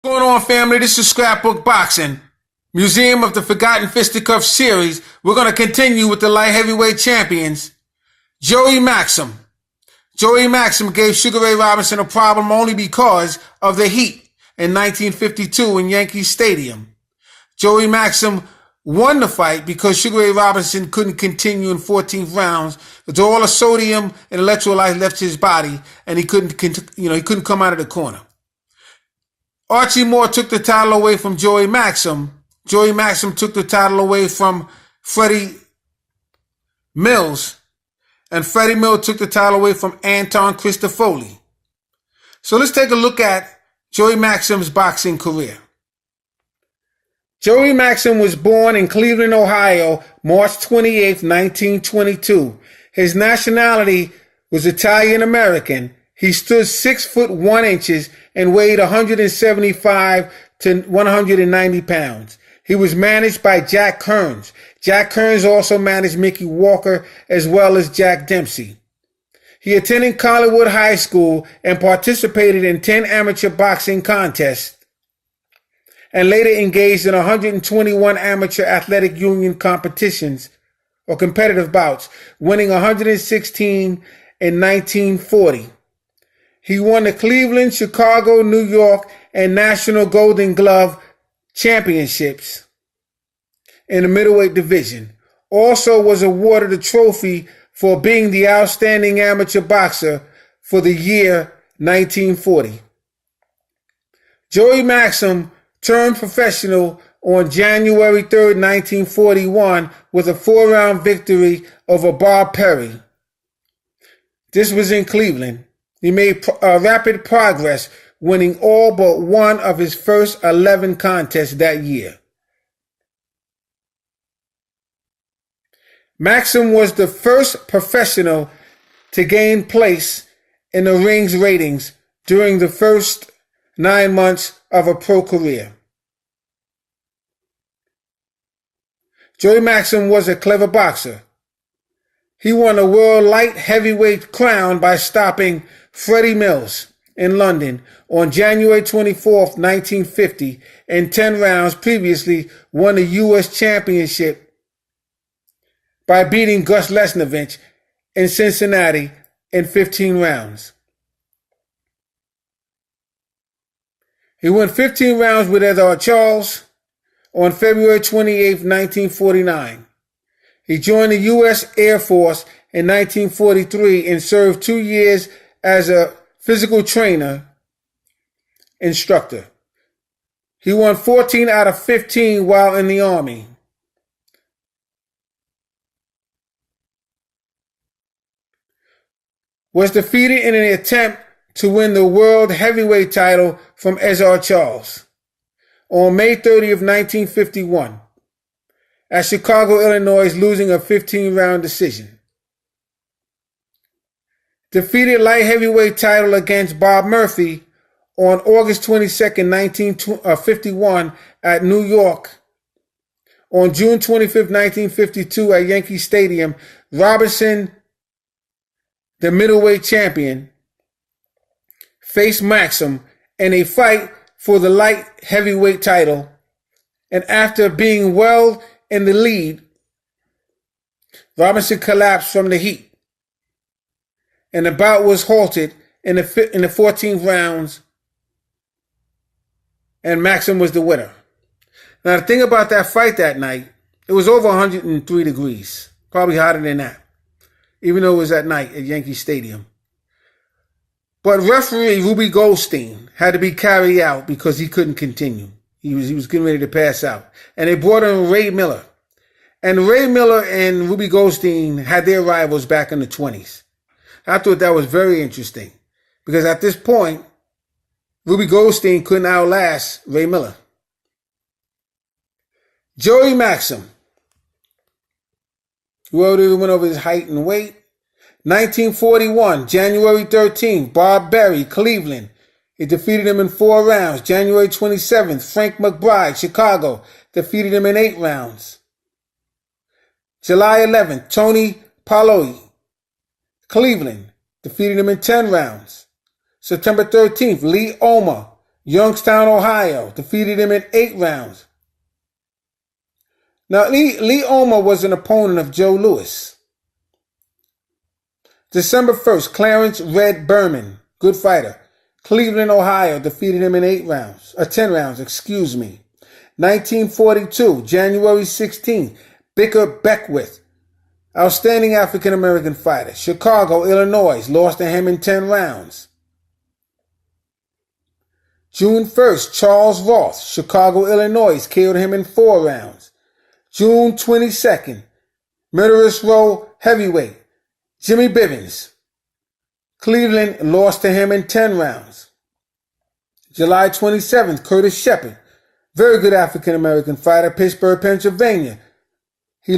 What's going on, family? This is Scrapbook Boxing, Museum of the Forgotten Fisticuffs series. We're going to continue with the light heavyweight champions, Joey Maxim. Joey Maxim gave Sugar Ray Robinson a problem only because of the heat in 1952 in Yankee Stadium. Joey Maxim won the fight because Sugar Ray Robinson couldn't continue in 14th rounds. All the sodium and electrolytes left his body, and he couldn't come out of the corner. Archie Moore took the title away from Joey Maxim. Joey Maxim took the title away from Freddie Mills. And Freddie Mills took the title away from Anton Christofoli. So let's take a look at Joey Maxim's boxing career. Joey Maxim was born in Cleveland, Ohio, March 28, 1922. His nationality was Italian-American. He stood 6 foot 1 inches and weighed 175 to 190 pounds. He was managed by Jack Kearns. Jack Kearns also managed Mickey Walker as well as Jack Dempsey. He attended Collinwood High School and participated in 10 amateur boxing contests and later engaged in 121 amateur athletic union competitions or competitive bouts, winning 116 in 1940. He won the Cleveland, Chicago, New York, and National Golden Glove championships in the middleweight division. Also was awarded a trophy for being the outstanding amateur boxer for the year 1940. Joey Maxim turned professional on January 3rd, 1941 with a 4-round victory over Bob Perry. This was in Cleveland. He made rapid progress, winning all but one of his first 11 contests that year. Maxim was the first professional to gain place in the ring's ratings during the first 9 months of a pro career. Joey Maxim was a clever boxer. He won a world light heavyweight crown by stopping Freddie Mills in London on January 24, 1950, in 10 rounds. Previously won the U.S. Championship by beating Gus Lesnovich in Cincinnati in 15 rounds. He won 15 rounds with Edward Charles on February 28, 1949. He joined the U.S. Air Force in 1943 and served 2 years as a physical trainer instructor. He won 14 out of 15 while in the Army. Was defeated in an attempt to win the world heavyweight title from Edward Charles on May 30 of 1951 at Chicago, Illinois, losing a 15-round decision. Defeated light heavyweight title against Bob Murphy on August 22nd, 1951 at New York. On June 25th, 1952 at Yankee Stadium, Robinson, the middleweight champion, faced Maxim in a fight for the light heavyweight title, and after being well in the lead, Robinson collapsed from the heat, and the bout was halted in the 14th rounds, and Maxim was the winner. Now, the thing about that fight that night, it was over 103 degrees, probably hotter than that, even though it was at night at Yankee Stadium. But referee Ruby Goldstein had to be carried out because he couldn't continue. He was getting ready to pass out. And they brought in Ray Miller. And Ray Miller and Ruby Goldstein had their rivals back in the 20s. I thought that was very interesting because at this point, Ruby Goldstein couldn't outlast Ray Miller. Joey Maxim, who already went over his height and weight. 1941, January 13th, Bob Berry, Cleveland. He defeated him in 4 rounds. January 27th, Frank McBride, Chicago, defeated him in 8 rounds. July 11th, Tony Paoloi, Cleveland, defeated him in 10 rounds. September 13th, Lee Omer, Youngstown, Ohio, defeated him in 8 rounds. Now, Lee Omer was an opponent of Joe Louis. December 1st, Clarence Red Berman, good fighter, Cleveland, Ohio, defeated him in 10 rounds, 1942, January 16th, Bicker Beckwith, outstanding African-American fighter, Chicago, Illinois, lost to him in 10 rounds. June 1st, Charles Roth, Chicago, Illinois, killed him in 4 rounds. June 22nd, Murderous Row heavyweight, Jimmy Bivens, Cleveland, lost to him in 10 rounds. July 27th, Curtis Shepard, very good African-American fighter, Pittsburgh, Pennsylvania. He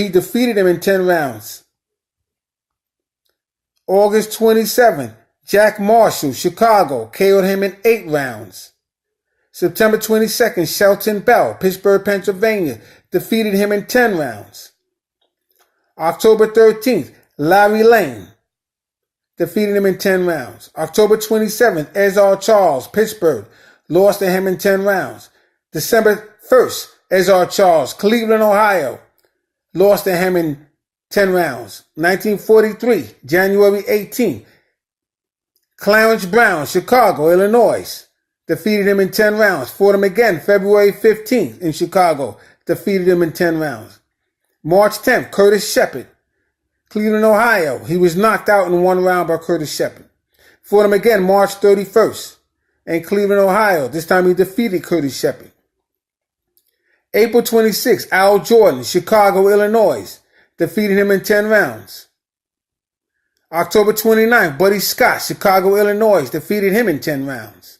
defeated him in 10 rounds. August 27th, Jack Marshall, Chicago, KO'd him in 8 rounds. September 22nd, Shelton Bell, Pittsburgh, Pennsylvania, defeated him in 10 rounds. October 13th, Larry Lane, defeated him in 10 rounds. October 27th, Ezar Charles, Pittsburgh, lost to him in 10 rounds. December 1st, Ezar Charles, Cleveland, Ohio, lost to him in 10 rounds. 1943, January 18th, Clarence Brown, Chicago, Illinois, defeated him in 10 rounds. Fought him again February 15th in Chicago, defeated him in 10 rounds. March 10th, Curtis Shepard, Cleveland, Ohio. He was knocked out in 1 round by Curtis Shepard. Fought him again March 31st in Cleveland, Ohio. This time he defeated Curtis Shepard. April 26th, Al Jordan, Chicago, Illinois, defeated him in 10 rounds. October 29th, Buddy Scott, Chicago, Illinois, defeated him in 10 rounds.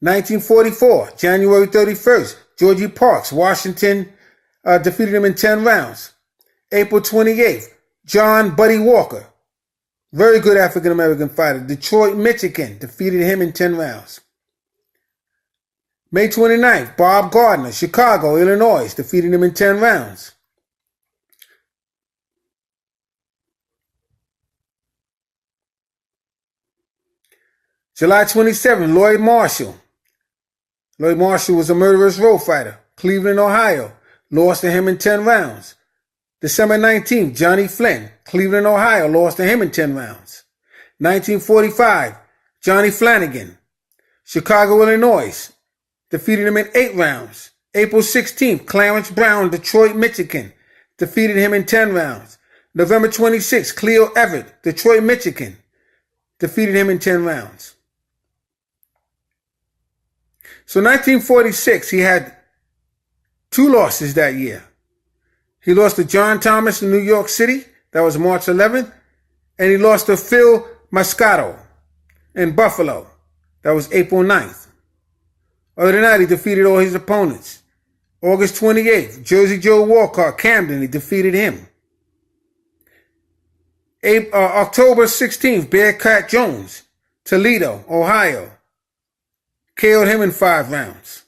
1944, January 31st, Georgie Parks, Washington, defeated him in 10 rounds. April 28th, John Buddy Walker, very good African-American fighter, Detroit, Michigan, defeated him in 10 rounds. May 29th, Bob Gardner, Chicago, Illinois, defeated him in 10 rounds. July 27th, Lloyd Marshall. Lloyd Marshall was a Murderous Row fighter, Cleveland, Ohio, lost to him in 10 rounds. December 19th, Johnny Flynn, Cleveland, Ohio, lost to him in 10 rounds. 1945, Johnny Flanagan, Chicago, Illinois, defeated him in 8 rounds. April 16th, Clarence Brown, Detroit, Michigan, defeated him in 10 rounds. November 26th, Cleo Everett, Detroit, Michigan, defeated him in 10 rounds. So 1946, he had 2 losses that year. He lost to John Thomas in New York City. That was March 11th. And he lost to Phil Moscato in Buffalo. That was April 9th. Other than that, he defeated all his opponents. August 28th, Jersey Joe Walcott, Camden, he defeated him. October 16th, Bearcat Jones, Toledo, Ohio, KO'd him in 5 rounds.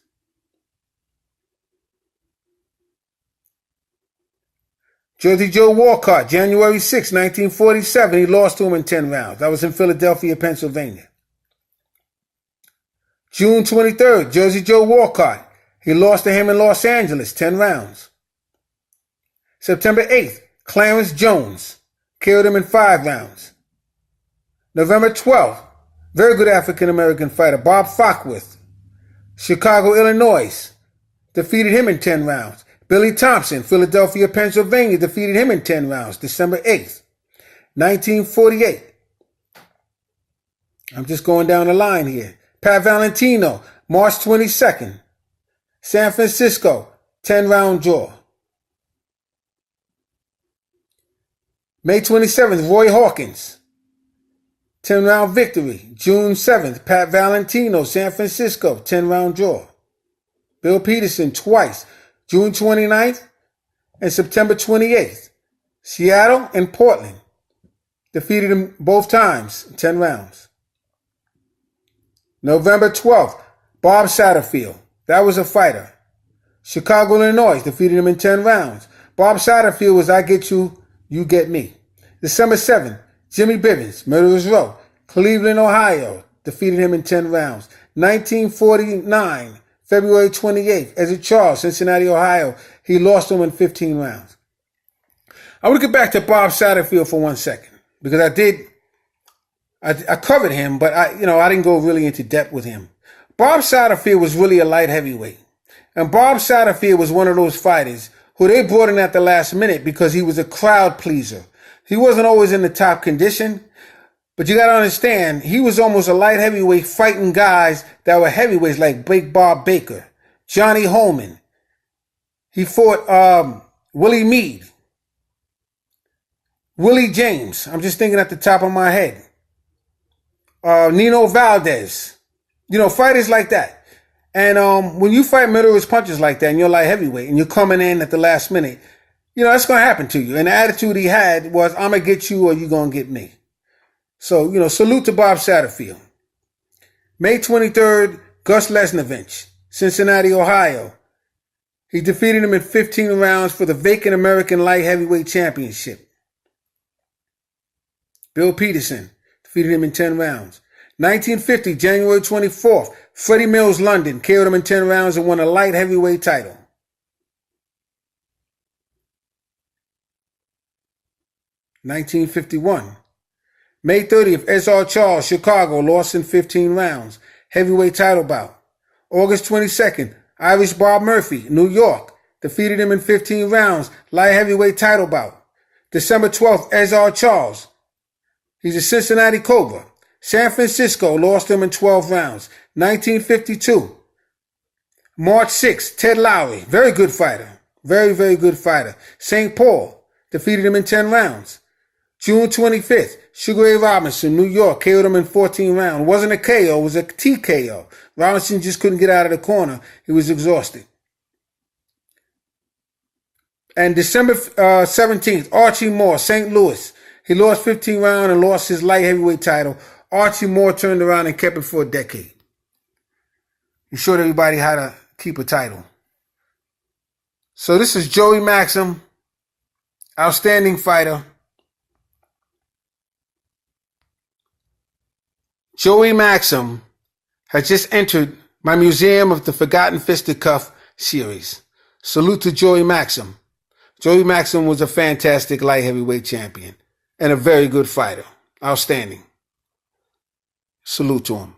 Jersey Joe Walcott, January 6, 1947, he lost to him in 10 rounds. That was in Philadelphia, Pennsylvania. June 23rd, Jersey Joe Walcott, he lost to him in Los Angeles, 10 rounds. September 8th, Clarence Jones, killed him in 5 rounds. November 12th, very good African-American fighter, Bob Fockwith, Chicago, Illinois, defeated him in 10 rounds. Billy Thompson, Philadelphia, Pennsylvania, defeated him in 10 rounds, December 8th, 1948. I'm just going down the line here. Pat Valentino, March 22nd, San Francisco, 10-round draw. May 27th, Roy Hawkins, 10-round victory. June 7th, Pat Valentino, San Francisco, 10-round draw. Bill Peterson twice, June 29th and September 28th. Seattle and Portland, defeated him both times, 10 rounds. November 12th, Bob Satterfield, that was a fighter. Chicago, Illinois, defeated him in 10 rounds. Bob Satterfield was I get you, you get me. December 7th, Jimmy Bivens, Murderers Row, Cleveland, Ohio, defeated him in 10 rounds. 1949, February 28th, Ezra Charles, Cincinnati, Ohio, he lost him in 15 rounds. I want to get back to Bob Satterfield for 1 second, because I covered him, but I didn't go really into depth with him. Bob Satterfield was really a light heavyweight. And Bob Satterfield was one of those fighters who they brought in at the last minute because he was a crowd pleaser. He wasn't always in the top condition, but you got to understand, he was almost a light heavyweight fighting guys that were heavyweights like Big Bob Baker, Johnny Holman. He fought Willie Meade, Willie James. I'm just thinking at the top of my head. Nino Valdez. Fighters like that. And when you fight murderous punches like that and you're light heavyweight and you're coming in at the last minute, that's going to happen to you. And the attitude he had was, I'm going to get you or you're going to get me. So, salute to Bob Satterfield. May 23rd, Gus Lesnovich, Cincinnati, Ohio. He defeated him in 15 rounds for the vacant American light heavyweight championship. Bill Peterson defeated him in 10 rounds. 1950, January 24th, Freddie Mills, London, KO'd him in 10 rounds and won a light heavyweight title. 1951, May 30th, Ezra Charles, Chicago, lost in 15 rounds, heavyweight title bout. August 22nd, Irish Bob Murphy, New York, defeated him in 15 rounds, light heavyweight title bout. December 12th, Ezra Charles, he's a Cincinnati Cobra. San Francisco lost him in 12 rounds. 1952. March 6th, Ted Lowry, very good fighter. Very, very good fighter. St. Paul defeated him in 10 rounds. June 25th, Sugar Ray Robinson, New York, KO'd him in 14 rounds. It wasn't a KO, it was a TKO. Robinson just couldn't get out of the corner. He was exhausted. And December 17th, Archie Moore, St. Louis. He lost 15 rounds and lost his light heavyweight title. Archie Moore turned around and kept it for a decade. He showed everybody how to keep a title. So this is Joey Maxim, outstanding fighter. Joey Maxim has just entered my Museum of the Forgotten Fisticuff series. Salute to Joey Maxim. Joey Maxim was a fantastic light heavyweight champion and a very good fighter. Outstanding. Salute to him.